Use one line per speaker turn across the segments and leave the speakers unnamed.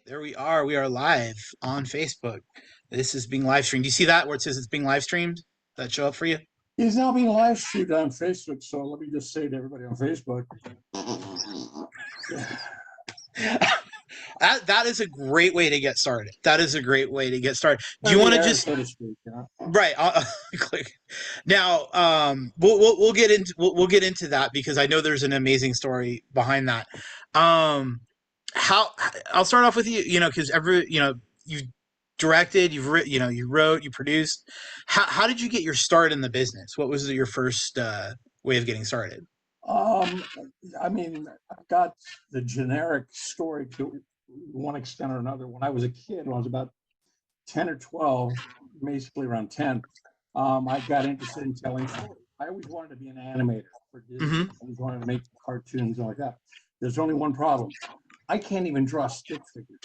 There we are. We are live on Facebook. This is being live streamed. Do you see that where it says it's being live streamed? That show up for you?
He's now being live streamed on Facebook. So let me just say to everybody on Facebook.
That is a great way to get started. That is a great way to get started. Do you
The
want to
air,
just
so to speak.
right? Click now. We'll get into we'll get into that because I know there's an amazing story behind that. Um, how I'll start off with you. You know, because you directed, you wrote, you produced. How did you get your start in the business? What was your first way of getting started?
Um, I mean, I've got the generic story to one extent or another. When I was a kid, when I was about 10 or 12, basically around 10, I got interested in telling stories. I always wanted to be an animator for Disney.
Mm-hmm.
I always wanted to make cartoons and like that. There's only one problem. I can't even draw stick figures.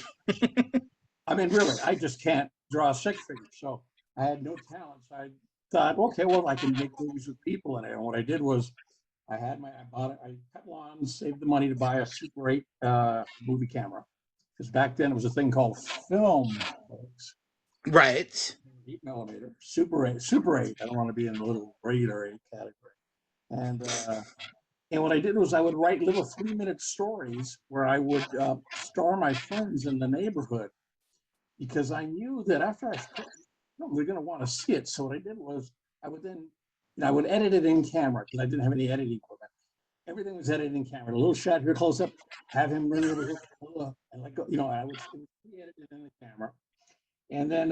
I mean, really, I just can't draw stick figures. So I had no talent. So I thought, okay, well, I can make movies with people in it. And what I did was I bought it, I cut lawns, saved the money to buy a Super 8 movie camera. Because back then it was a thing called film, folks.
Right.
8 millimeter, Super 8. I don't want to be in the little regular 8 category. And what I did was I would write little 3-minute stories where I would star my friends in the neighborhood because I knew that after I they're going to want to see it. So what I did was I would then, I would edit it in camera because I didn't have any editing equipment. Everything was edited in camera. A little shot here, close up, have him run over here, and like I would edit it in the camera. And then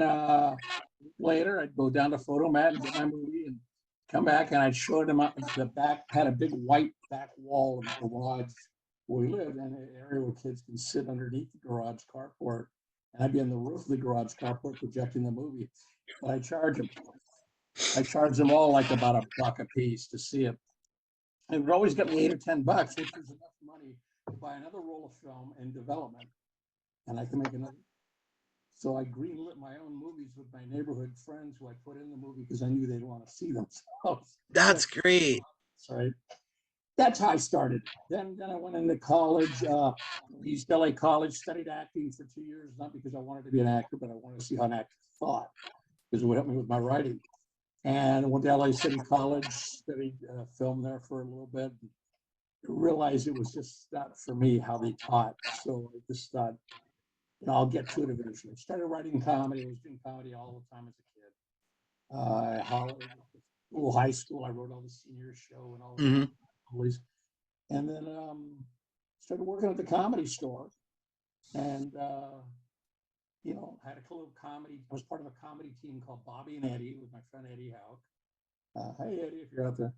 later, I'd go down to Photomat and get my movie and come back, and I'd show them up. The back had a big white back wall of the garage where we lived, and an area where kids can sit underneath the garage carport. And I'd be on the roof of the garage carport projecting the movie. But I charge them. I charge them all like about $1 a piece to see it. It would always get me $8 or $10, which was enough money to buy another roll of film in development, and I can make another. So I greenlit my own movies with my neighborhood friends who I put in the movie because I knew they'd want to see themselves.
That's great.
Right. That's how I started. Then I went into college. East LA College, studied acting for 2 years, not because I wanted to be an actor, but I wanted to see how an actor thought because it would help me with my writing. And went to LA City College, studied film there for a little bit. Realized it was just not for me how they taught. So I just thought, I'll get to it eventually. Started writing comedy. I was doing comedy all the time as a kid. High school, I wrote all the senior show and all
Mm-hmm.
that. And then started working at the Comedy Store, and had a little comedy. I was part of a comedy team called Bobby and Eddie with my friend Eddie Houck. Hey Eddie, if you're out there.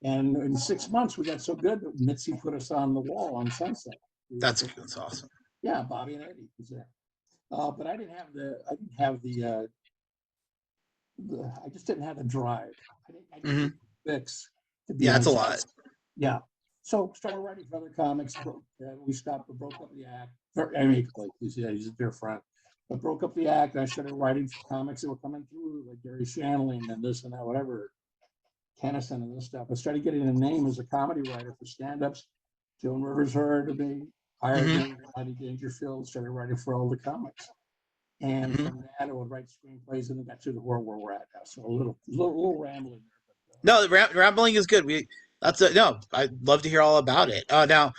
And in 6 months, we got so good that Mitzi put us on the wall on Sunset.
That's awesome.
Yeah, Bobby and Eddie was there. But I just didn't have the drive. I didn't fix to be
Yeah,
on
it's a
set.
lot.
Yeah. So started writing for other comics. We broke up the act. I mean, like, he's a dear friend. But broke up the act. And I started writing for comics that were coming through, like Gary Shandling and this and that, whatever, Kennison and this stuff. I started getting a name as a comedy writer for stand-ups. Joan Rivers heard of me, hired me, Rodney Dangerfield, started writing for all the comics. And from that, I would write screenplays, and then got to the world where we're at now. So a little rambling there.
No, the rambling is good. No. I'd love to hear all about it. Now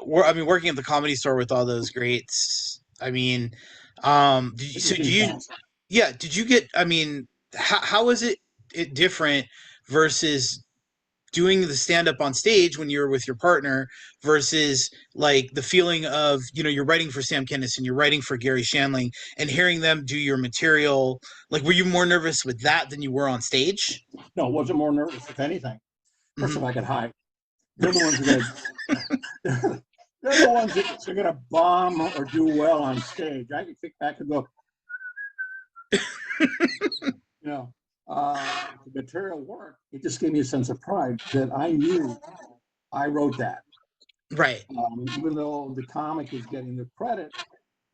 working at the Comedy Store with all those greats. I mean, yeah, did you get? I mean, how is it different versus doing the stand up on stage when you're with your partner versus like the feeling of you're writing for Sam Kinison, you're writing for Gary Shandling, and hearing them do your material. Like, were you more nervous with that than you were on stage?
No, I wasn't more nervous, if anything. First of all, I could hide. They're the ones who they're the ones that are gonna bomb or do well on stage. I can kick back and go, the material work. It just gave me a sense of pride that I knew I wrote that.
Right.
Even though the comic is getting the credit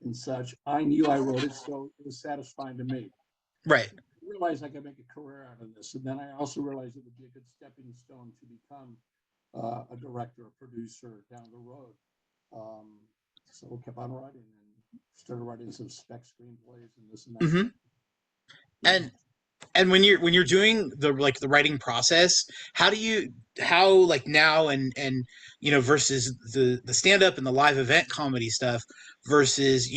and such, I knew I wrote it, so it was satisfying to me.
Right.
I realized I could make a career out of this, and then I also realized it would be a good stepping stone to become a director, a producer down the road. So we kept on writing and started writing some spec screenplays and this and that.
Hmm.
Yeah.
And when you're doing the writing process, how do you how like now and versus the stand up and the live event comedy stuff versus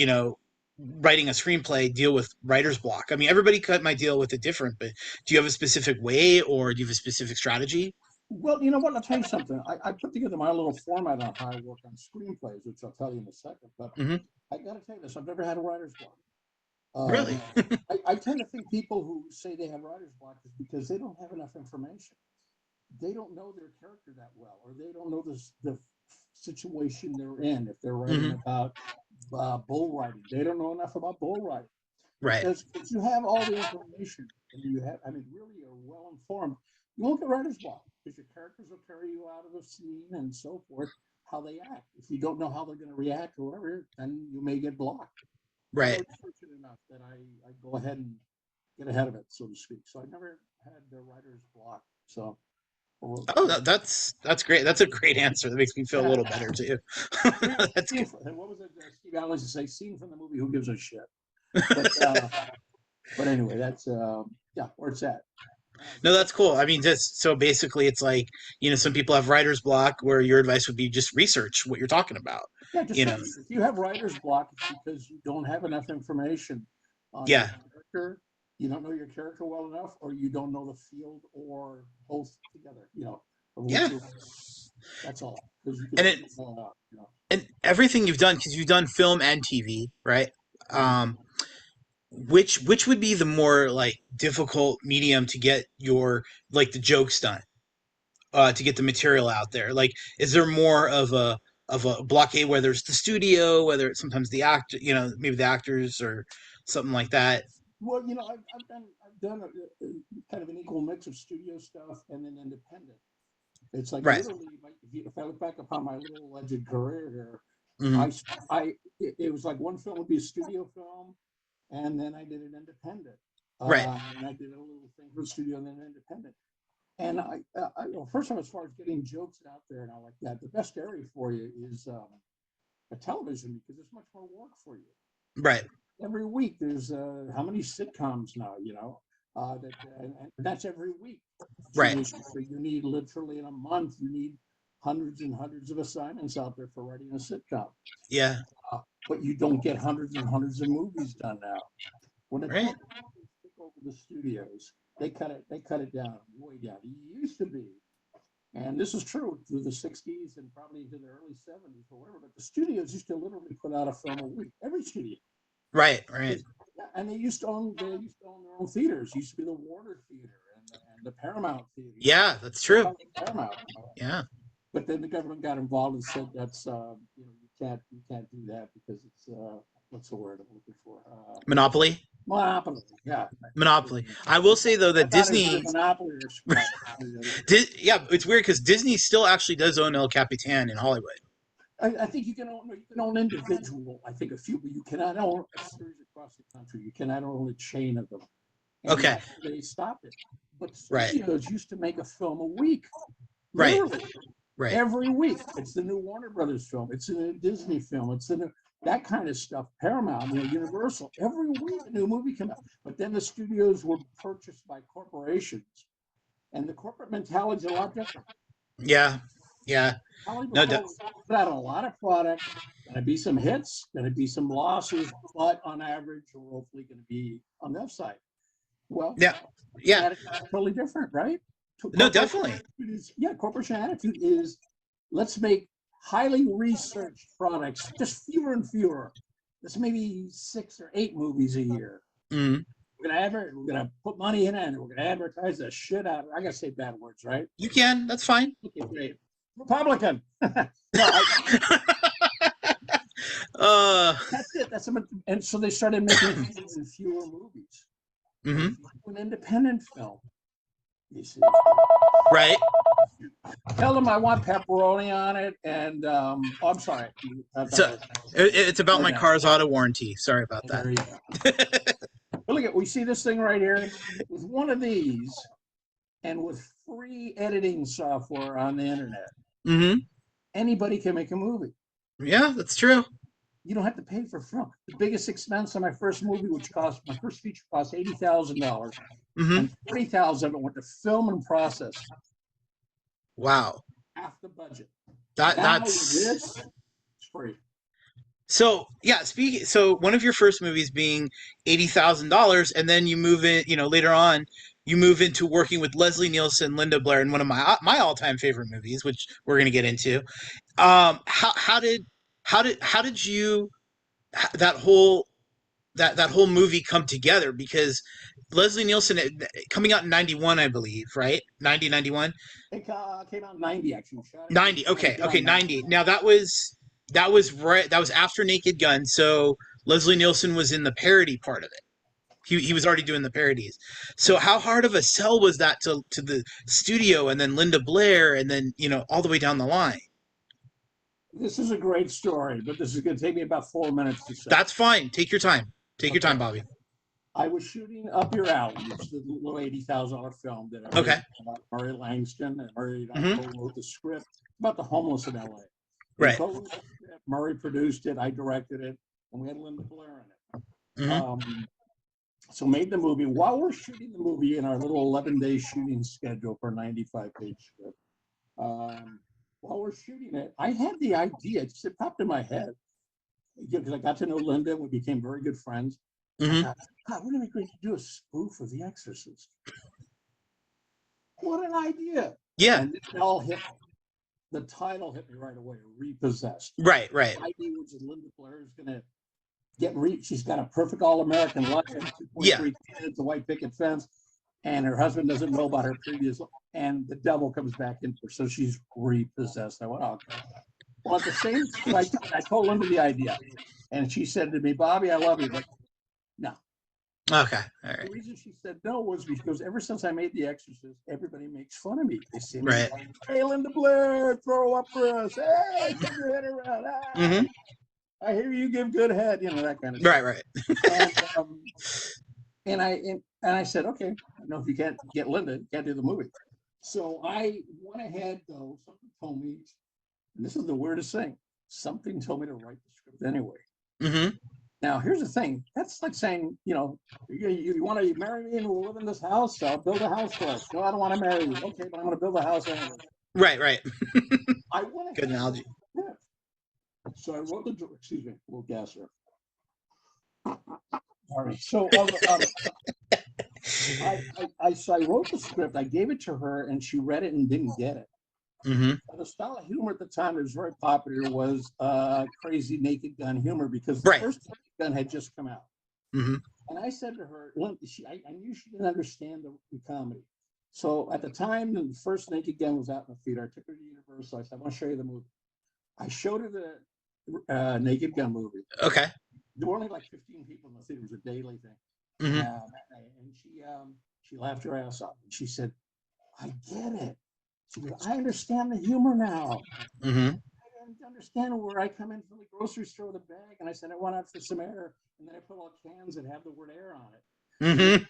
writing a screenplay deal with writer's block? I mean, everybody might deal with it different, but do you have a specific way or do you have a specific strategy?
Well, you know what? I'll tell you something. I put together my little format on how I work on screenplays, which I'll tell you in a second. But
Hmm.
I got to tell you this: I've never had a writer's block.
Really?
I tend to think people who say they have writer's block is because they don't have enough information. They don't know their character that well, or they don't know the situation they're in. If they're writing
Hmm.
about bull riding, they don't know enough about bull riding.
Right.
Because if you have all the information and you have, I mean, really are well informed, you won't get writer's block because your characters will carry you out of the scene and so forth, how they act. If you don't know how they're going to react or whatever, then you may get blocked. So I
Right.
was fortunate enough that I go ahead and get ahead of it, so to speak. So I never had the writer's block. So,
Oh, that's great. That's a great answer. That makes me feel a little better too. That's good.
what was it? Steve Allen used to say, "Scene from the movie. Who gives a shit?" But but anyway, that's yeah, where it's at.
No, that's cool. I mean, just so basically, it's like some people have writer's block, where your advice would be just research what you're talking about.
Yeah, just
You know,
if you have writer's block, it's because you don't have enough information on your
yeah,
character. You don't know your character well enough, or you don't know the field, or both together. Of what
yeah,
you're. That's all. Because you can
and it
figure it all out.
and everything you've done because you've done film and TV, right?
Mhm.
Um, which would be the more like difficult medium to get your the jokes done, to get the material out there? Like, is there more of a blockade, whether it's the studio, whether it's sometimes the actor, maybe the actors or something like that?
Well, I've done kind of an equal mix of studio stuff and then independent. It's like
Right.
literally, if I look back upon my little alleged career here,
Hmm.
it was like one film would be a studio film, and then I did an independent,
Right.
and I did a little thing for the studio and then independent. And well, first of all, as far as getting jokes out there and all like that, the best area for you is a television because it's much more work for you.
Right.
Every week there's how many sitcoms now, and that's every week to
Right.
issue. So you need literally in a month, you need hundreds and hundreds of assignments out there for writing a sitcom.
Yeah.
But you don't get hundreds and hundreds of movies done now. When the
Right.
corporations took over the studios, they cut it down, way down. It used to be, and this is true through the 60s and probably into the early 70s or whatever, but the studios used to literally put out a film a week, every studio.
Right. Right.
And they used to own their own theaters. It used to be the Warner Theater and the Paramount Theater.
Yeah, that's true.
Paramount.
Yeah.
But then the government got involved and said that's you can't do that because it's what's the word I'm looking for?
Monopoly.
Monopoly. Yeah.
Monopoly. I will say though that
I'm not as good
Disney
at Monopoly or Scrabble.
Yeah, it's weird because Disney still actually does own El Capitan in Hollywood.
I think you can own individual. I think a few, but you cannot own a series across the country. You cannot own a chain of them, and
Okay.
they stopped it. But
Right.
studios used to make a film a week,
Right.
literally
Right.
every week. It's the new Warner Brothers film. It's the new Disney film. It's the new that kind of stuff. Paramount, Universal. Every week a new movie came out. But then the studios were purchased by corporations, and the corporate mentality is a lot different.
Yeah. Yeah.
Probably
No.
before we put out a lot of product, gonna be some hits, gonna be some losses, but on average, we're hopefully gonna be on the upside. Well,
Yeah. Yeah.
attitude is totally different, right?
No.
Corporation
Definitely.
attitude is, yeah, corporation attitude is let's make highly researched products, just fewer and fewer. Let's maybe 6 or 8 movies a year.
Mm.
We're gonna put money in it and we're gonna advertise the shit out of it. I gotta say bad words, right?
You can. That's fine.
Okay, great. Republican. No,
Uh.
that's it. And so they started making fewer and fewer movies.
Hmm.
An independent film, you see.
Right.
Tell them I want pepperoni on it, and I'm sorry.
So it's about my car's auto warranty. Sorry about that.
There you go. But look at we see this thing right here with one of these, and with free editing software on the internet,
Hmm.
anybody can make a movie.
Yeah, that's true.
you don't have to pay for film. The biggest expense on my first movie, which cost my first feature cost $80,000,
Hmm.
and 40,000 of it went to film and process,
Wow.
half the budget.
That
Now with
that's
this, it's free.
so yeah. So one of your first movies being $80,000, and then you move in. Later on, you move into working with Leslie Nielsen, Linda Blair, in one of my all time favorite movies, which we're gonna get into. How did you that whole movie come together? Because Leslie Nielsen, coming out in 91, I believe, right? 90, 91?
It came out in 90, actually. Shot in
90.
91,
Okay,
came out
okay,
in 90.
90. Now that was after Naked Gun, so Leslie Nielsen was in the parody part of it. He was already doing the parodies. So how hard of a sell was that to the studio, and then Linda Blair, and then all the way down the line?
This is a great story, but this is going to take me about 4 minutes to say.
That's fine. Take your time. Take your
Okay.
time, Bobby.
I was shooting Up Your Alley, which is a little $80,000 film that I made
Okay.
about Murray Langston, and Murray and I
Mhm.
co-wrote the script about the homeless in LA.
Right.
Co-wrote the script, Murray produced it, I directed it, and we had Linda Blair in it.
Mhm.
So made the movie. While we're shooting the movie in our little 11-day shooting schedule for a 95-page script, while we're shooting it, I had the idea, it just popped in my head, because I got to know Linda, we became very good friends. I
Mhm.
thought, God, wouldn't it be great to do a spoof of The Exorcist? What an idea.
Yeah.
And it all hit, the title hit me right away, Repossessed.
Right. Right.
The idea was that Linda Blair is going to she's got a perfect all-American life, 2.3
Yeah.
kids, a white picket fence, and her husband doesn't know about her previous, and the devil comes back into her, so she's repossessed. I went, oh, okay. Well, at the same time, I told Linda the idea, and she said to me, Bobby, I love you, but no.
Okay. All
The
right.
reason she said no was because ever since I made The Exorcist, everybody makes fun of me. They say,
Right.
hey, Linda Blair, throw up for us. Hey, turn your head around.
Mhm.
I hear you give good head, that kind of
Right.
stuff.
Right.
And I said, okay, if you can't get Linda, you can't do the movie. So I went ahead, though. Something told me, and this is the weirdest thing, something told me to write the script anyway.
Mhm.
Now, here's the thing. That's like saying, you want to marry me and we'll live in this house? I'll build a house for us. No, I don't want to marry you. Okay, but I'm going to build a house anyway.
Right. Right.
I went
Good
ahead.
analogy.
So I wrote excuse me, a little gas here. All right. So I wrote the script. I gave it to her, and she read it and didn't get it.
Mhm.
The style of humor at the time that was very popular was crazy Naked Gun humor, because the
Right.
first Naked Gun had just come out.
Mhm.
And I said to her, I knew she didn't understand the comedy. So at the time the first Naked Gun was out in the theater, I took her to Universal. I said, I want to show you the movie. I showed her the Naked Gun movie.
Okay.
There were only like 15 people in the theater. It was a daily thing.
Mhm.
And she laughed her ass off. And she said, I get it. She goes, I understand the humor now.
Mhm.
I didn't understand where I come in from the grocery store with a bag, and I said I went out for some air, and then I put all cans that have the word air on it.
Mhm.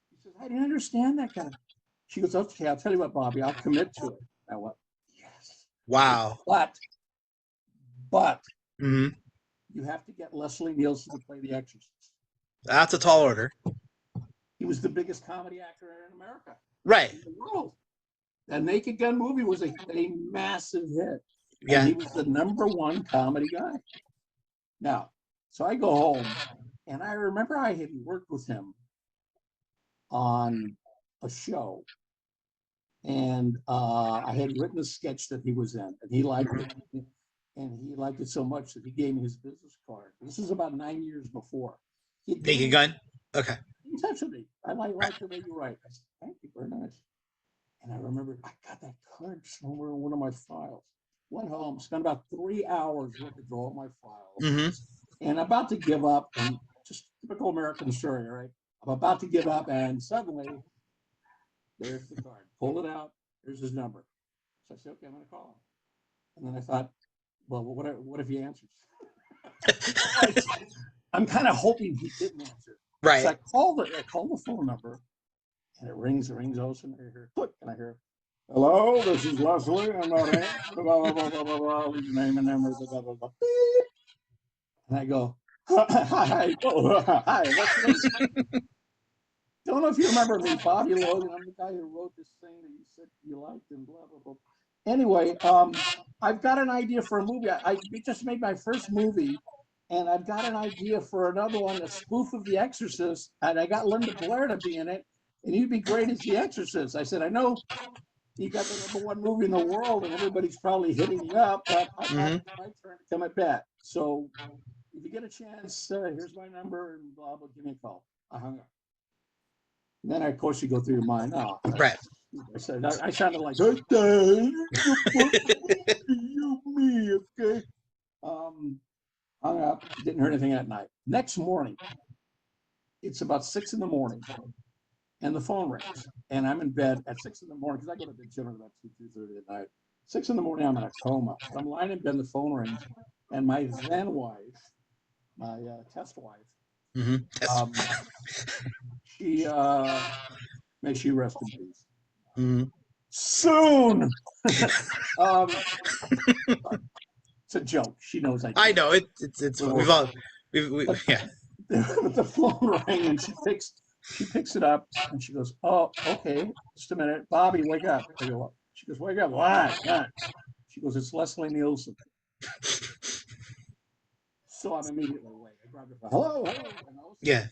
She says, I didn't understand that kind of. She goes, okay, I'll tell you what, Bobby, I'll commit to it. I went, yes.
Wow.
But
Mhm.
you have to get Leslie Nielsen to play the Exorcist.
That's a tall order.
He was the biggest comedy actor in America,
Right.
in the world. That Naked Gun movie was a massive hit.
Yeah.
And he was the #1 comedy guy. Now, so I go home, and I remember I had worked with him on a show, and I had written a sketch that he was in, and he liked it. And he liked it so much that he gave me his business card. This is about 9 years before.
Naked Gun. Okay.
In touch with me. I like the way you write. I said, thank you, very nice. And I remember I got that card somewhere in one of my files. Went home, spent about 3 hours looking through all my files,
Mhm.
and about to give up. And just typical American story, right? I'm about to give up, and suddenly there's the card. Pulled it out. There's his number. So I said, okay, I'm going to call him. And then I thought, well, what if he answers? I'm kind of hoping he didn't answer.
Right.
So I called the phone number, and it rings, also, and I hear click, and I hear, hello, this is Leslie. I'm not in. Blah, blah, blah, blah, blah, blah, leave your name and number. Blah, blah, blah, blah. And I go, hi, oh, hi, what's don't know if you remember me, Bobby Logan. I'm the guy who wrote this thing that you said you liked and blah, blah, blah. Anyway, I've got an idea for a movie. I just made my first movie, and I've got an idea for another one, a spoof of The Exorcist, and I got Linda Blair to be in it, and you'd be great as The Exorcist. I said, I know you got the #1 movie in the world, and everybody's probably hitting you up, but I thought
Mm-hmm.
it's my turn to come at bat. So if you get a chance, here's my number, and blah, blah, give me a call. I hung up. And then, of course, you go through your mind, oh,
Right.
I said, I sounded like, okay, you, me, okay. Hung up, didn't hear anything that night. Next morning, it's about 6 a.m, and the phone rings, and I'm in bed at 6 a.m, because I go to the gym at about 2:30 at night. 6 a.m, I'm in a coma. But I'm lying in bed, the phone rings, and my then wife, my test wife,
Mm-hmm.
um, she, may she rest in peace.
Mm-hmm.
Soon. um, it's a joke. She knows I
I
do.
know it's
We
we've
were,
all
but
yeah.
the phone rang, and she picks it up, and she goes, oh, okay, just a minute, Bobby, wake up. I go, what? She goes, wake up. What? She goes, it's Leslie Nielsen. So I'm immediately awake. I grab her phone. Hello, and all of a sudden,
Yeah.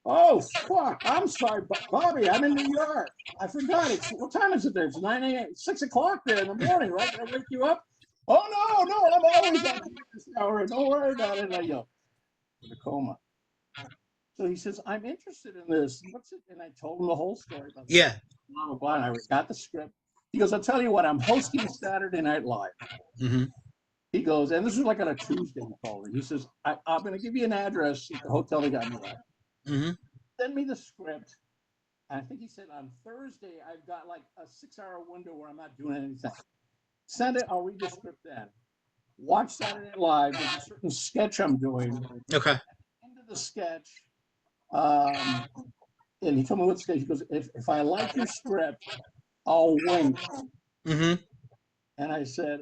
oh fuck, I'm sorry, Bobby, I'm in New York. I forgot. It's what time is it there? It's 9 a.m. 6 o'clock there in the morning, right? Did I wake you up? Oh no, I'm always up at this hour. Don't worry about it. And I go, in a coma. So he says, I'm interested in this. What's it? And I told him the whole story about the
Yeah.
blah, blah, blah. And I got the script. He goes, I'll tell you what, I'm hosting Saturday Night Live.
Mm-hmm.
He goes, and this was like on a Tuesday, he called me. He says, I'm going to give you an address at the hotel they got me at.
Mm-hmm.
Send me the script. And I think he said on Thursday, I've got like a 6-hour window where I'm not doing anything. Send it. I'll read the script then. Watch Saturday Night Live. There's a certain sketch I'm doing.
Okay.
Into the sketch, um, and he told me what sketch. He goes, if I like your script, I'll wink.
Mm-hmm.
And I said,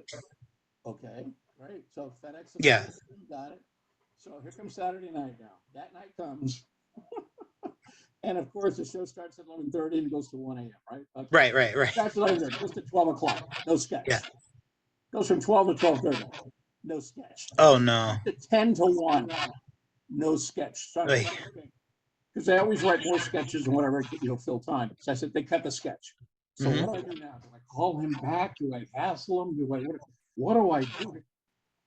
okay, great. So FedEx the
Yeah.
script, got it. So here comes Saturday night now. That night comes. And of course, the show starts at 11:30 and goes to 1 a.m., right? Okay.
Right. Right. Right.
Starts at 11:30, goes to 12 o'clock. No sketch.
Yeah.
Goes from 12 to 12:30. No sketch.
Oh no.
To 10 to 1. No sketch. So I
Wait.
said, okay. Because they always write more sketches and whatever, fill time. So I said, they cut the sketch. So
Mm-hmm.
what do I do now? Do I call him back? Do I hassle him? What do I do?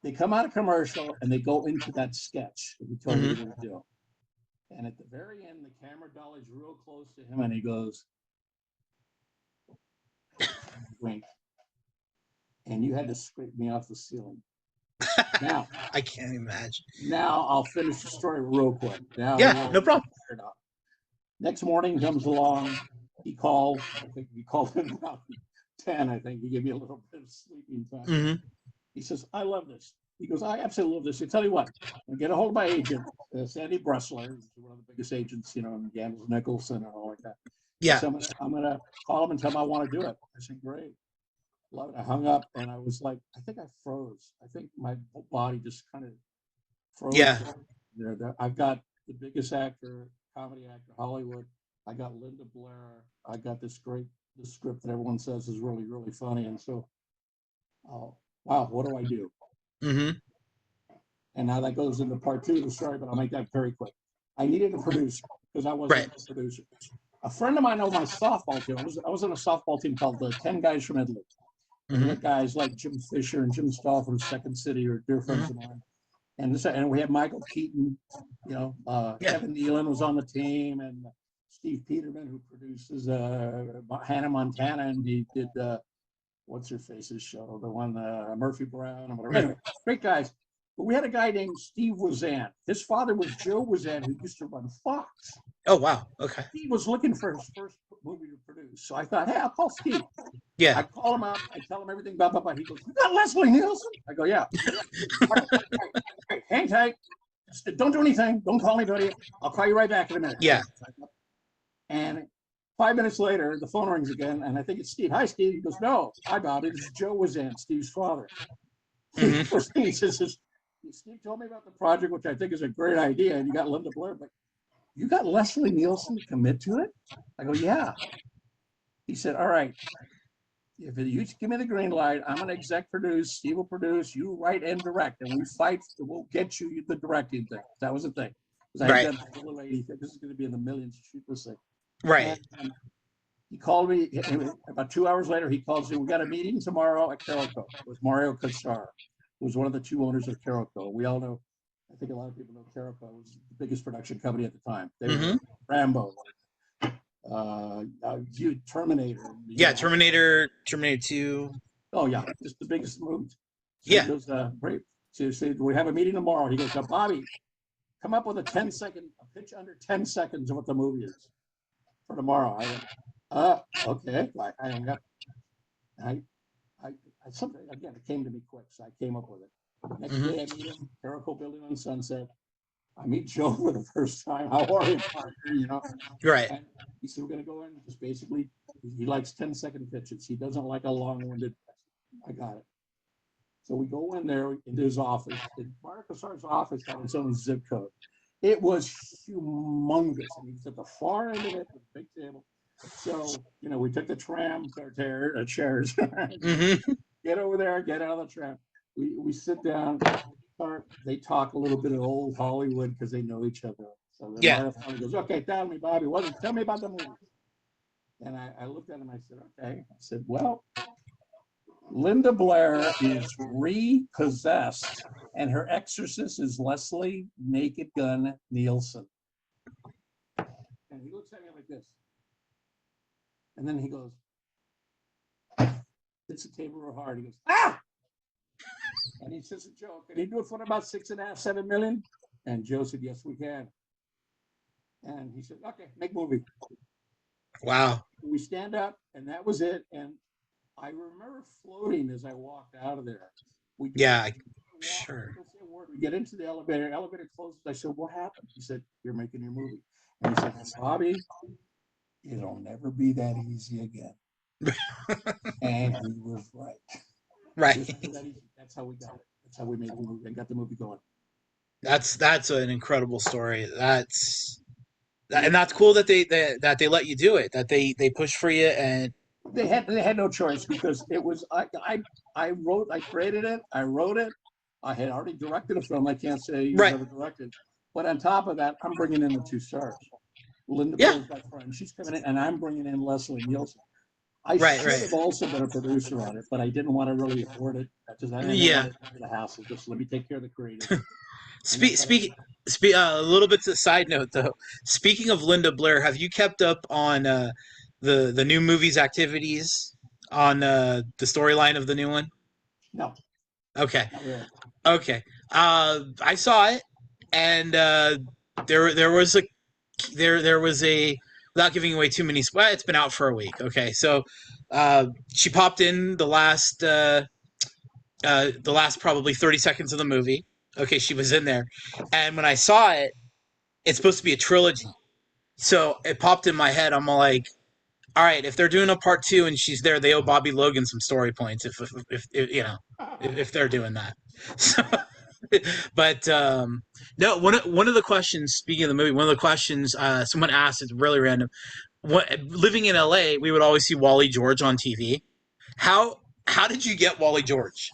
They come out of commercial and they go into that sketch that we told me
Mm-hmm.
they were going to do. And at the very end, the camera dollies real close to him, and he goes, wink. And you had to scrape me off the ceiling. Now,
I can't imagine.
now I'll finish the story real quick. Now,
Yeah. No problem.
next morning comes along. He called. I think he called him about 10. I think he gave me a little bit of sleeping time.
Mm-hmm.
He says, I love this. He goes, I absolutely love this. I tell you what, I get a hold of my agent, Sandy Bressler, who's one of the biggest agents, in Gandalf Nicholson and all like that.
Yeah.
So I'm gonna call him and tell him I want to do it. I said, great. Love it. I hung up and I was like, I think I froze. I think my body just kind of froze.
Yeah.
There. I've got the biggest actor, comedy actor, Hollywood. I got Linda Blair. I got this script that everyone says is really, really funny. And so, wow, what do I do?
Mm-hmm.
And now that goes into part 2 of the story, but I'll make that very quick. I needed a producer because I wasn't
Right.
a producer. A friend of mine on my softball team. I was on a softball team called the 10 Guys from Italy.
Mm-hmm.
We had guys like Jim Fisher and Jim Stahl from Second City, or dear friends of mine. And we had Michael Keaton,
Yeah.
Kevin Nealon was on the team, and Steve Peterman, who produces Hannah Montana, and he did what's her face's show, the one Murphy Brown and whatever. Anyway, great guys. But we had a guy named Steve Wazan. His father was Joe Wazan, who used to run Fox.
Oh wow. Okay.
He was looking for his first movie to produce. So I thought, hey, I'll call Steve.
Yeah.
I call him up. I tell him everything. Blah, blah, blah. He goes, you got Leslie Nielsen? I go, yeah. Hey, hang tight. Don't do anything. Don't call anybody. I'll call you right back in a minute.
Yeah.
And 5 minutes later, the phone rings again, and I think it's Steve. Hi, Steve. He goes, no. Hi, Bobby. This is Joe Wazan, Steve's father.
Mm-hmm.
First thing he says is, Steve told me about the project, which I think is a great idea, and you got Linda Blair, but you got Leslie Nielsen to commit to it? I go, yeah. He said, all right, if you give me the green light, I'm going to exec produce, Steve will produce, you write and direct, and we fight, we'll get you the directing thing. That was the thing. Because I had
Right.
done a little lady, this is going to be in the millions to shoot this thing.
Right.
And he called me about 2 hours later. He called me. We got a meeting tomorrow at Carolco with Mario Kassar, who was one of the two owners of Carolco. We all know. I think a lot of people know Carolco was the biggest production company at the time. They were Rambo, Terminator.
Yeah, Terminator 2.
Oh yeah, just the biggest movies. So
Yeah.
he goes, great. So we have a meeting tomorrow. He goes, Bobby, come up with a pitch under 10 seconds of what the movie is for tomorrow. I went, okay. I hung up. Something again. It came to me quick, so I came up with it. Next day, I meet him, Carolco Building on Sunset. I meet Joe for the first time. How are you, partner? You know.
Right.
And he said, we're going to go in. Just basically, he likes 10-second pitches. He doesn't like a long-winded. I got it. So we go in there into his office. Mario Kassar's office had its own zip code. It was humongous. I mean, he's at the far end of it with a big table. So, we took the tram, chairs, get over there, get out of the tram. We sit down, they talk a little bit of old Hollywood because they know each other. So then Mario goes, okay, tell me, Bobby, tell me about the movie. And I looked at him, I said, okay. I said, well, Linda Blair is repossessed, and her exorcist is Leslie Naked Gun Nielsen. And he looks at me like this. And then he goes, hits the table real hard. He goes, ah! And he says to Joe, can he do it for about 6.5, 7 million? And Joe said, yes, we can. And he said, okay, make movie.
Wow.
We stand up, and that was it. And I remember floating as I walked out of there.
Sure.
We get into the elevator. Elevator closes. I said, what happened? He said, you're making your movie. And he said, Bobby, it'll never be that easy again. And he was right.
Right.
That's how we got it. That's how we made the movie and got the movie going.
That's an incredible story. And that's cool that they let you do it. That they push for you, and
they had no choice because it was I created it, I wrote it, I had already directed a film. I can't say you never directed, but on top of that, I'm bringing in the two stars. Linda Blair's my friend. She's coming in, and I'm bringing in Leslie Nielsen. I should have also been a producer on it, but I didn't want to really afford it. I didn't want the hassle. Just let me take care of the creative.
A little bit to the side note though. Speaking of Linda Blair, have you kept up on the new movie's activities on the storyline of the new one?
No.
Okay.
Not really.
Okay. I saw it, and there was a without giving away too many. Well, it's been out for a week. Okay, so she popped in the last probably 30 seconds of the movie. Okay, she was in there, and when I saw it, it's supposed to be a trilogy. So it popped in my head. I'm all like, all right, if they're doing a part 2 and she's there, they owe Bobby Logan some story points. If they're doing that. So, but no, one of the questions. Speaking of the movie, one of the questions someone asked, it's really random. Living in LA, we would always see Wally George on TV. How did you get Wally George?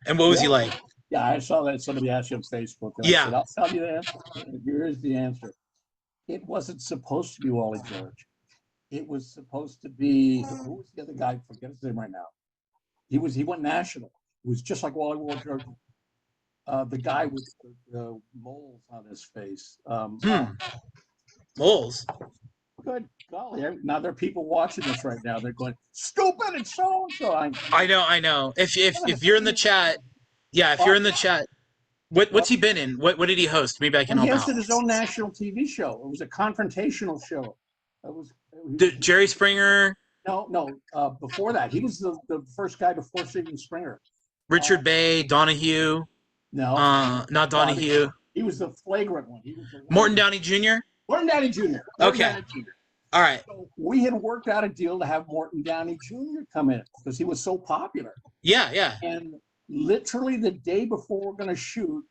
And what was he like?
Yeah, I saw that somebody asked you on Facebook. And I said, I'll tell you the answer. Here is the answer. It wasn't supposed to be Wally George. It was supposed to be, who was the other guy? Forget his name right now. He went national. It was just like Wally George. The guy with the moles on his face.
Moles?
Good golly. Now there are people watching this right now. They're going, stupid, it's so-and-so.
I know. If you're in the chat, if you're in the chat, what's he been in? What did he host? Maybe I can help out.
He hosted his own national TV show. It was a confrontational show.
Jerry Springer?
No. Before that, he was the first guy before Steven Springer.
Richard Bay, Donahue.
No,
not Donahue.
He was the flagrant one.
Morton Downey Jr.
Morton Downey Jr.
Okay. All right.
So we had worked out a deal to have Morton Downey Jr. come in because he was so popular.
Yeah.
And literally the day before we're going to shoot,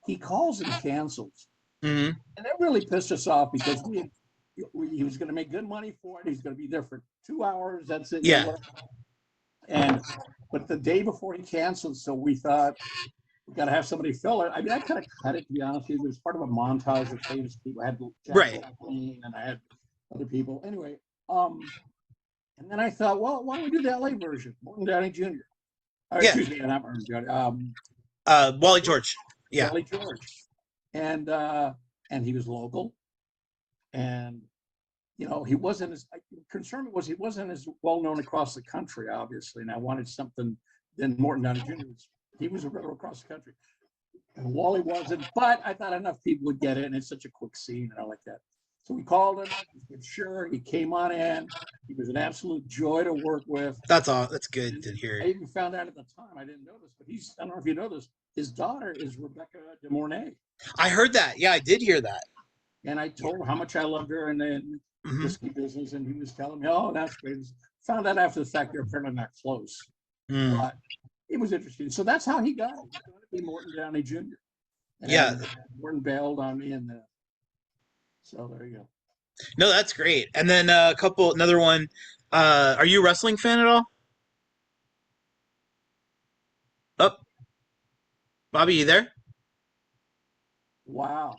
he calls and cancels.
Hmm.
And that really pissed us off because he was going to make good money for it. He's going to be there for 2 hours. That's it.
Yeah.
And but the day before he canceled, so we thought we got to have somebody fill it. I mean, I kind of cut it, to be honest with you. It was part of a montage of famous people. I had Jack
Right.
Lane and I had other people. Anyway, and then I thought, well, why don't we do the LA version? Morton Downey Jr.
Yeah.
Excuse me, not Morton Downey.
Wally George. Yeah.
Wally George, and he was local, and he wasn't as concerned was he wasn't as well known across the country, obviously, and I wanted something. Then Morton Downey Jr. He was a riddle across the country, and Wally wasn't. But I thought enough people would get it, and it's such a quick scene, and I like that. So we called him. He said, sure. He came on in. He was an absolute joy to work with.
That's all. That's good to hear.
I even found out at the time. I didn't know this, but I don't know if you know this. His daughter is Rebecca De Mornay.
I heard that. Yeah, I did hear that.
And I told him how much I loved her in the whiskey business, and he was telling me, "Oh, that's great." Found out after the fact they're apparently not close, but it was interesting. So that's how he got it. He wanted to be Morton Downey Jr. And
yeah,
Morton bailed on me, and so there you go.
No, that's great. And then another one. Are you a wrestling fan at all? Oh, Bobby, you there?
Wow.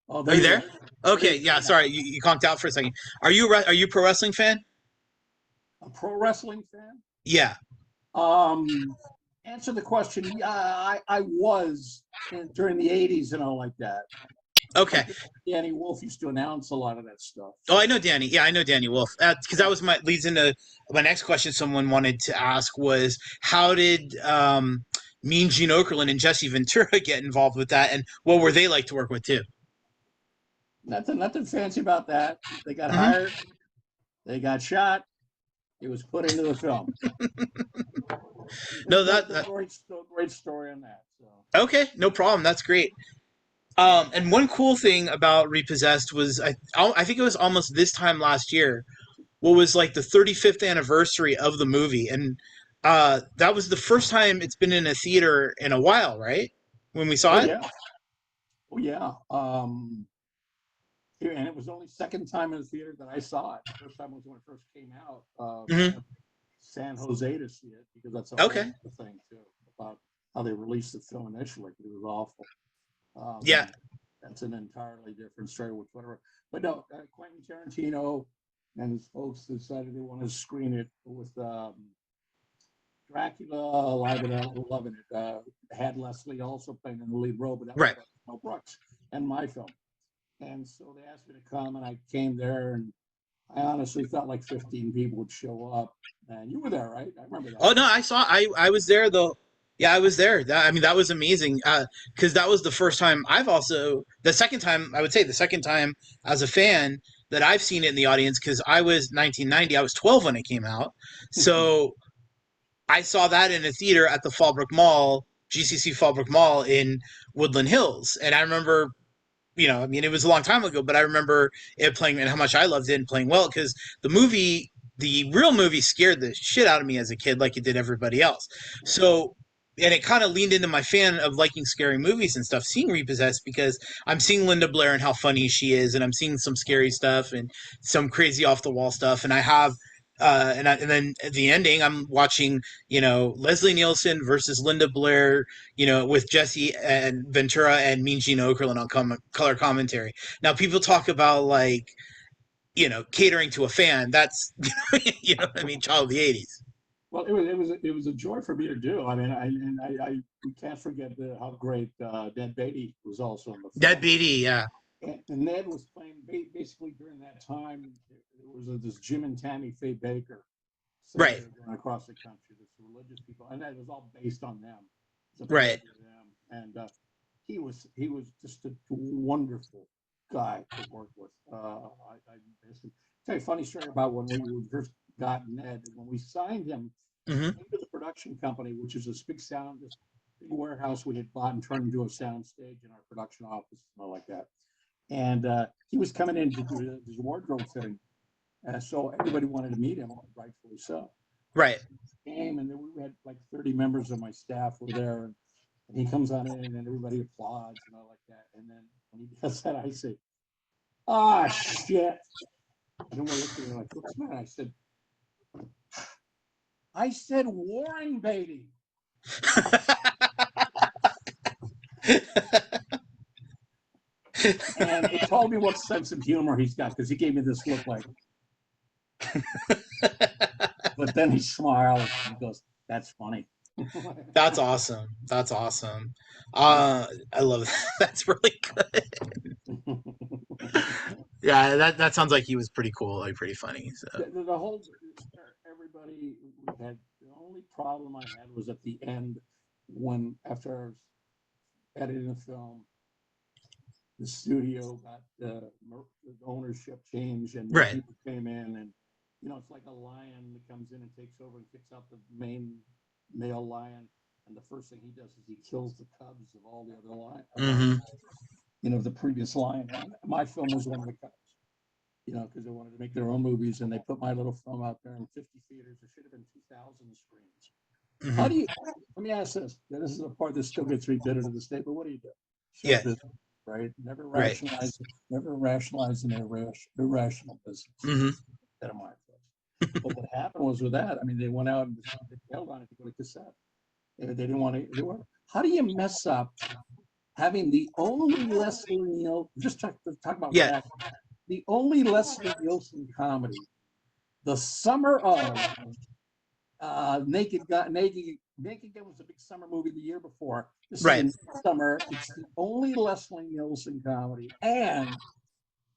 Oh,
Are
there
you
you
there?
go.
Okay, yeah. Sorry, you conked out for a second. Are you a pro wrestling fan?
A pro wrestling fan?
Yeah.
Answer the question. Yeah, I was during the '80s and all like that.
Okay.
Danny Wolf used to announce a lot of that stuff.
Oh, I know Danny. Yeah, I know Danny Wolf. Because that was leads into my next question. Someone wanted to ask was how did Mean Gene Okerlund and Jesse Ventura get involved with that, and what were they like to work with too?
Nothing fancy about that. They got hired. They got shot. It was put into the film.
No,
that's a great story on that. So.
Okay, no problem. That's great. And one cool thing about Repossessed was I think it was almost this time last year. What was like the 35th anniversary of the movie, and that was the first time it's been in a theater in a while, right? When we saw it.
Yeah. Oh yeah. And it was only second time in the theater that I saw it. The first time was when it first came out. San Jose to see it because that's a whole thing too about how they released the film initially. It was awful.
Yeah,
that's an entirely different story with whatever. But no, Quentin Tarantino and his folks decided they wanted to screen it with Dracula, loving it. Had Leslie also playing in the lead role, but that was Mel Brooks and my film. And so they asked me to come, and I came there, and I honestly thought like 15 people would show up. And you were there, right? I remember that.
Oh no, I was there though. Yeah, I was there. That was amazing. Because that was the first time the second time as a fan that I've seen it in the audience. Because I was 1990, I was 12 when it came out, so I saw that in a theater at the Fallbrook Mall, GCC Fallbrook Mall in Woodland Hills, and I remember. It was a long time ago, but I remember it playing and how much I loved it and playing well because the real movie scared the shit out of me as a kid, like it did everybody else. So, and it kind of leaned into my fan of liking scary movies and stuff, seeing Repossessed because I'm seeing Linda Blair and how funny she is, and I'm seeing some scary stuff and some crazy off the wall stuff, and I have. And then at the ending, I'm watching, Leslie Nielsen versus Linda Blair, with Jesse and Ventura and Mean Gene Okerlund on color commentary. Now, people talk about catering to a fan. That's, child of the '80s.
Well, it was a joy for me to do. I mean, we can't forget how great Ned Beatty was also on the film.
Ned Beatty, yeah.
And Ned was playing basically during that time. It was this Jim and Tammy Faye Baker,
right,
going across the country. This religious people, and that was all based on them.
Right.
And he was just a wonderful guy to work with. I tell you a funny story about when we first got Ned. When we signed him into the production company, which is this big warehouse we had bought and turned into a sound stage in our production office and all like that. And he was coming in to do his wardrobe fitting. So everybody wanted to meet him, rightfully so.
Right.
He came, and we had like 30 members of my staff were there. And he comes on in, and everybody applauds and all like that. And then when he does that, I say, "Ah, shit!" And then we're looking at him like, "What's the matter?" I said, "Warren Beatty." And it told me what sense of humor he's got, because he gave me this look like, but then he smiled and he goes, "That's funny."
That's awesome. That's awesome. I love that. That's really good. Yeah, that sounds like he was pretty cool, like pretty funny. So
The whole, everybody had, the only problem I had was at the end, when after editing the film, the studio got the ownership change, and new
right.
people came in, and it's like a lion that comes in and takes over and kicks out the main male lion, and the first thing he does is he kills the cubs of all the other
Mm-hmm.
the previous lion. And my film was one of the cubs, because they wanted to make their own movies, and they put my little film out there in 50 theaters. There should have been 2,000 screens. How do
Mm-hmm.
you? Let me ask this. This is the part that still gets me bitter to this day. But what do you do? Show
Yeah.
business, right?
Right.
Never rationalize an irrational business.
Mm-hmm.
That of my place. But what happened was with that, I mean, they went out and they held on it to go to cassette. They didn't want to. How do you mess up having the only Leslie Nielsen? Just talk about
Yeah.
that. The only Leslie Nielsen comedy, the summer of Naked Gun. Naked Gun was a big summer movie the year before. This is
Right.
in summer. It's the only Leslie Nielsen comedy, and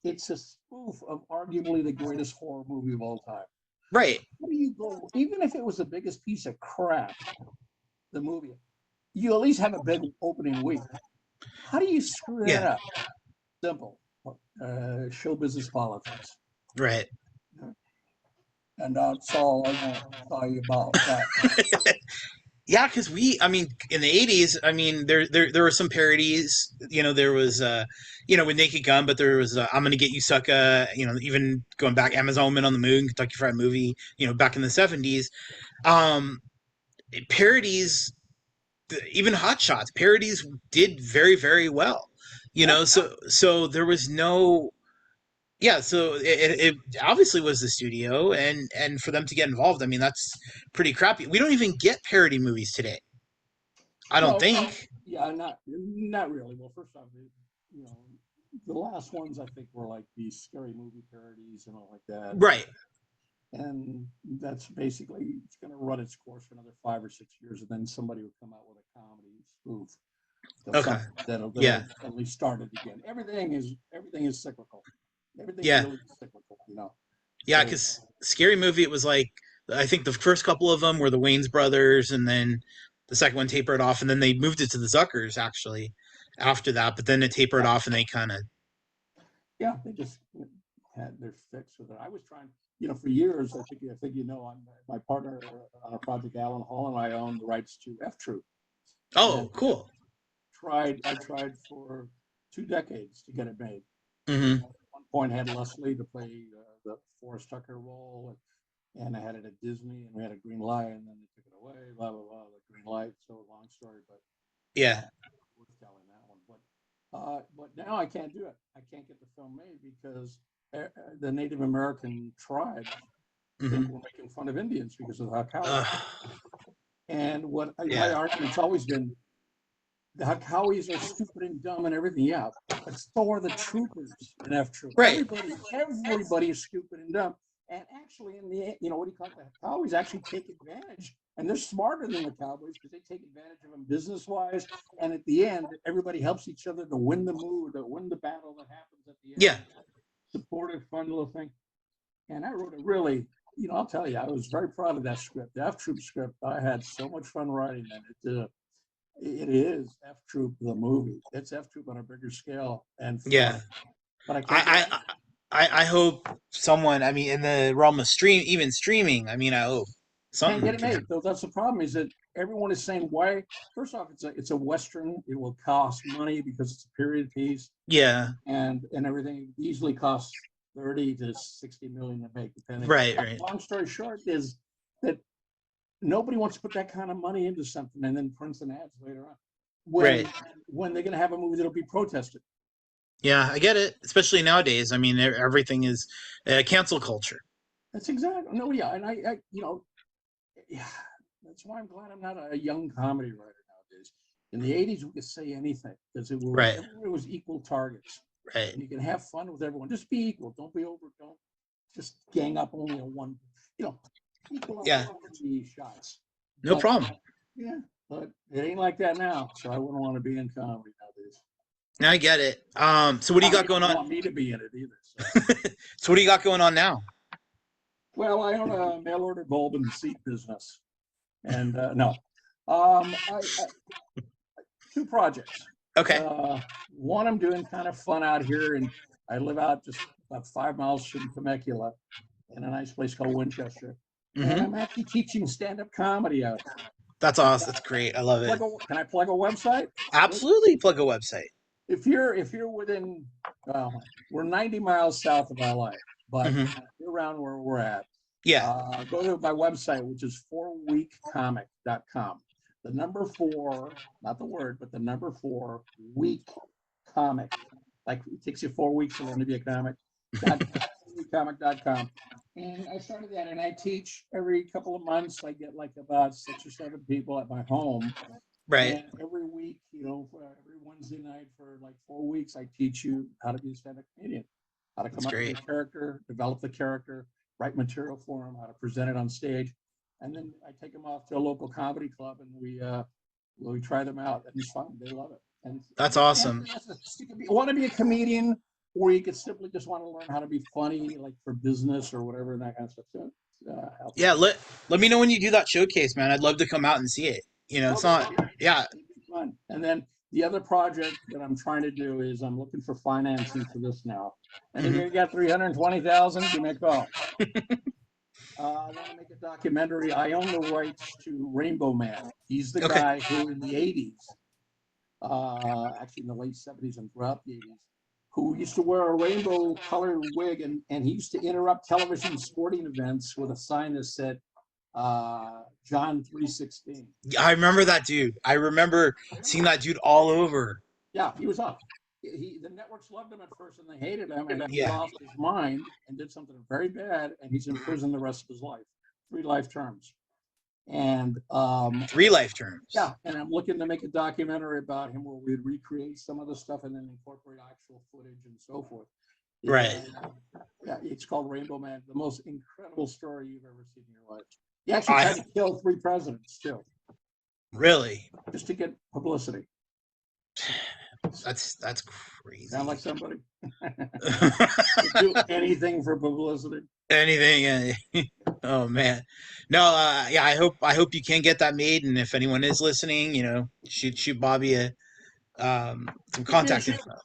it's a spoof of arguably the greatest horror movie of all time.
Right.
How do you go, even if it was the biggest piece of crap, the movie, you at least have a big opening week. How do you screw that
Yeah.
up? Simple. Show business politics.
Right.
And that's all I want to tell you about that.
Yeah, because I mean, in the '80s, I mean, there were some parodies. There was, with Naked Gun, but there was, I'm gonna get you, sucker. Even going back, Amazon Men on the Moon, Kentucky Fried Movie. Back in the '70s, um, parodies, even Hot Shots parodies did very, very well.
Yeah.
So there was no. Yeah, so it obviously was the studio, and for them to get involved, I mean, that's pretty crappy. We don't even get parody movies today. I don't
No,
think.
yeah, not really. Well, first off, you know, the last ones I think were like these scary movie parodies and all like that,
Right.
and that's basically, it's going to run its course for another 5 or 6 years, and then somebody will come out with a comedy spoof of
Okay.
something that'll
Yeah.
suddenly start it again. Everything is cyclical. Everything
Yeah.
really is cyclical.
Yeah,
So
because Scary Movie, it was like, I think the first couple of them were the Wayans brothers, and then the second one tapered off, and then they moved it to the Zuckers, actually, after that, but then it tapered
yeah,
off, and they kind of.
yeah, they just had their fix with it. I was trying, for years. I think my partner on a project, Alan Hall, and I owned the rights to F Troop, and
Oh, cool.
I tried for 2 decades to get it made.
Mm-hmm.
At one point, I had Leslie to play the Forrest Tucker role, and I had it at Disney, and we had a green light, and then they took it away. Blah blah blah. The green light. So long story, but
Yeah.
worth telling that one. But now I can't do it. I can't get the film made because the Native American tribes think
Mm-hmm.
we're making fun of Indians because of how cows.
Uh,
And my
yeah.
argument's always been the Hakaways are stupid and dumb and everything. Yeah, but so are the troopers in F Troop.
Right.
Everybody is stupid and dumb. And actually, in the what do you call it? The Cowboys actually take advantage, and they're smarter than the Cowboys because they take advantage of them business wise. And at the end, everybody helps each other to win the move, to win the battle that happens at the end.
Yeah.
Supportive, fun little thing. And I wrote a really, I'll tell you, I was very proud of that script, the F Troop script. I had so much fun writing that. It is F Troop the movie. It's F Troop on a bigger scale and
Yeah.
fun. But I can't get it.
I, I hope someone, I mean, in the realm of even streaming, I mean, I hope
Can't get
something
it
can.
made. So that's the problem. Is that everyone is saying why? First off, it's a western. It will cost money because it's a period piece,
Yeah.
and everything easily costs 30 to 60 million to make, depending.
Right. Right.
Long story short is that nobody wants to put that kind of money into something and then prints an ads later on. when
Right.
when they're going to have a movie that'll be protested.
Yeah, I get it. Especially nowadays. I mean, everything is cancel culture.
That's exactly no, yeah, and I yeah, that's why I'm glad I'm not a young comedy writer nowadays. In the '80s, we could say anything because
Right.
everybody was equal targets,
Right.
and you can have fun with everyone. Just be equal. Don't just gang up only on one. You know, equal
Yeah.
opportunity shots.
No
But
problem.
yeah, but it ain't like that now. So I wouldn't want to be in comedy nowadays.
Now I get it. So what do you got
Comedy
going
wouldn't
on?
want me to be in it either. So.
So what do you got going on now?
Well, I own a mail order bulb and seat business, and no, I two projects.
Okay.
One I'm doing kind of fun out here, and I live out just about 5 miles from Temecula, in a nice place called Winchester, and
Hmm.
I'm actually teaching stand-up comedy out here.
That's awesome. That's great. I love it.
Can I plug a website?
Absolutely, plug a website.
If you're within, we're 90 miles south of LA, but
Hmm.
you're around where we're at.
Yeah,
Go to my website, which is 4weekcomic.com. The number four, not the word, but the number 4week comic. Like it takes you 4 weeks to learn to be a comic. Comic.com. And I started that, and I teach every couple of months. I get like about 6 or 7 people at my home,
right.
and every week, for every Wednesday night for like 4 weeks, I teach you how to be a stand-up comedian, how to
That's
come up with
great.
a character, develop the character, write material for them, how to present it on stage, and then I take them off to a local comedy club, and we try them out, and it's fun. They love it. And
That's awesome.
you can want to be a comedian, or you could simply just want to learn how to be funny, like for business or whatever, and that kind of stuff. So,
Yeah, let me know when you do that showcase, man. I'd love to come out and see it. It's
okay,
not. Yeah.
it'd be fun. And then the other project that I'm trying to do is I'm looking for financing for this now. And if
Hmm.
you got 320,000, give me a call. I want to make a documentary. I own the rights to Rainbow Man. He's the
Okay.
guy who, in the '80s, actually in the late '70s and throughout the '80s, who used to wear a rainbow-colored wig, and he used to interrupt television sporting events with a sign that said John 3:16.
I remember that dude. I remember seeing that dude all over.
Yeah, he was up. The networks loved him at first, and they hated him, and then he
Yeah.
lost his mind and did something very bad, and he's in prison the rest of his life, 3 life terms. And
3 life terms.
yeah, and I'm looking to make a documentary about him where we'd recreate some of the stuff and then incorporate actual footage and so forth.
Right.
Yeah, it's called Rainbow Man, the most incredible story you've ever seen in your life. He actually
I
tried to kill 3 presidents too,
really.
just to get publicity.
That's
Sound like
crazy.
somebody do anything for publicity.
Anything. Oh man. No. Yeah. I hope you can get that made. And if anyone is listening, shoot Bobby some
Shoot me,
contact info.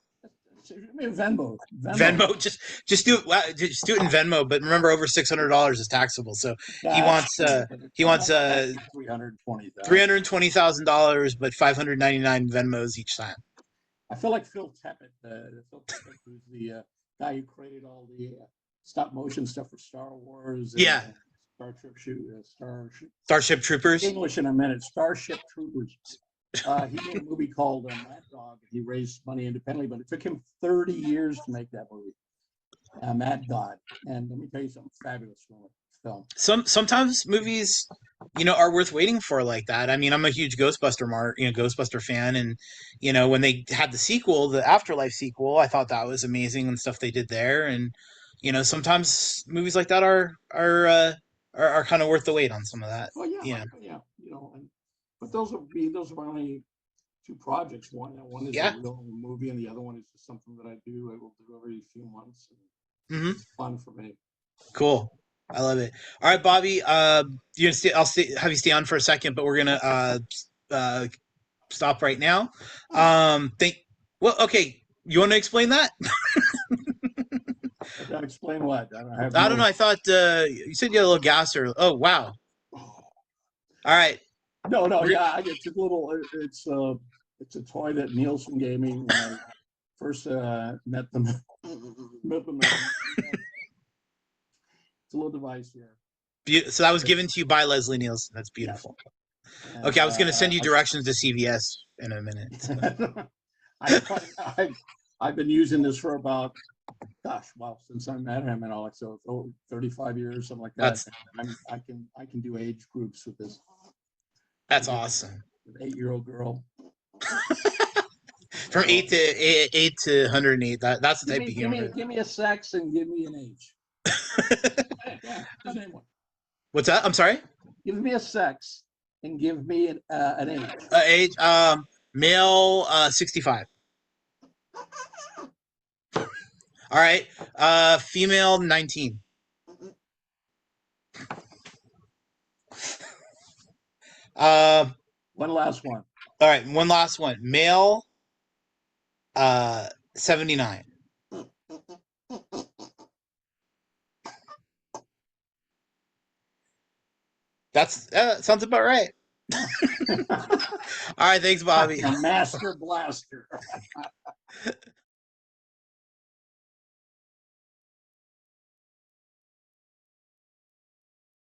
shoot me a Venmo.
Venmo. Just do it. Just do it in Venmo. But remember, over $600 is taxable. So he
That's
wants
true, but
he wants
320,000.
$320,000, but 599 Venmos each time.
I feel like Phil Tippett, who's the guy who created all the stop motion stuff for Star Wars. And,
Yeah. Starship Troopers.
English in a minute. Starship Troopers. He made a movie called Mad Dog. He raised money independently, but it took him 30 years to make that movie, Mad Dog. And let me tell you something fabulous film.
Sometimes movies, are worth waiting for like that. I mean, I'm a huge Ghostbuster fan, and when they had the sequel, the Afterlife sequel, I thought that was amazing and stuff they did there. And sometimes movies like that are kind of worth the wait on some of that.
Well, yeah, yeah, but those are my only 2 projects. One is
Yeah.
a real movie, and the other one is just something that I will do every few months.
Hmm.
It's fun for me.
Cool. I love it. All right, Bobby. You gonna stay? Have you stay on for a second, but we're gonna stop right now. Think. Well, okay. You want to explain that?
That explain what? I have
I don't know. I thought you said you had a little gas or. Oh wow. All right.
No. Yeah, it's a little. It's a toy that Nielsen gave me when I first met them. Met them. It's a little device here.
So that was given to you by Leslie Nielsen. That's beautiful.
Yes. And,
Okay, I was going to send you directions to CVS in a minute. So.
I've been using this for about, gosh, well, since I met him and all, like, so 35 years, something like that. I can do age groups with this.
That's awesome.
An 8-year-old girl.
From 8 to 108. That's the type of humor.
Give me a sex and give me an age. Yeah, just name one.
What's that? I'm sorry.
Give me a sex and give me an age.
Age. Male. 65. All right. Female. 19.
One last one.
All right. One last one. Male. 79. That's sounds about right. All right. Thanks, Bobby.
A master blaster.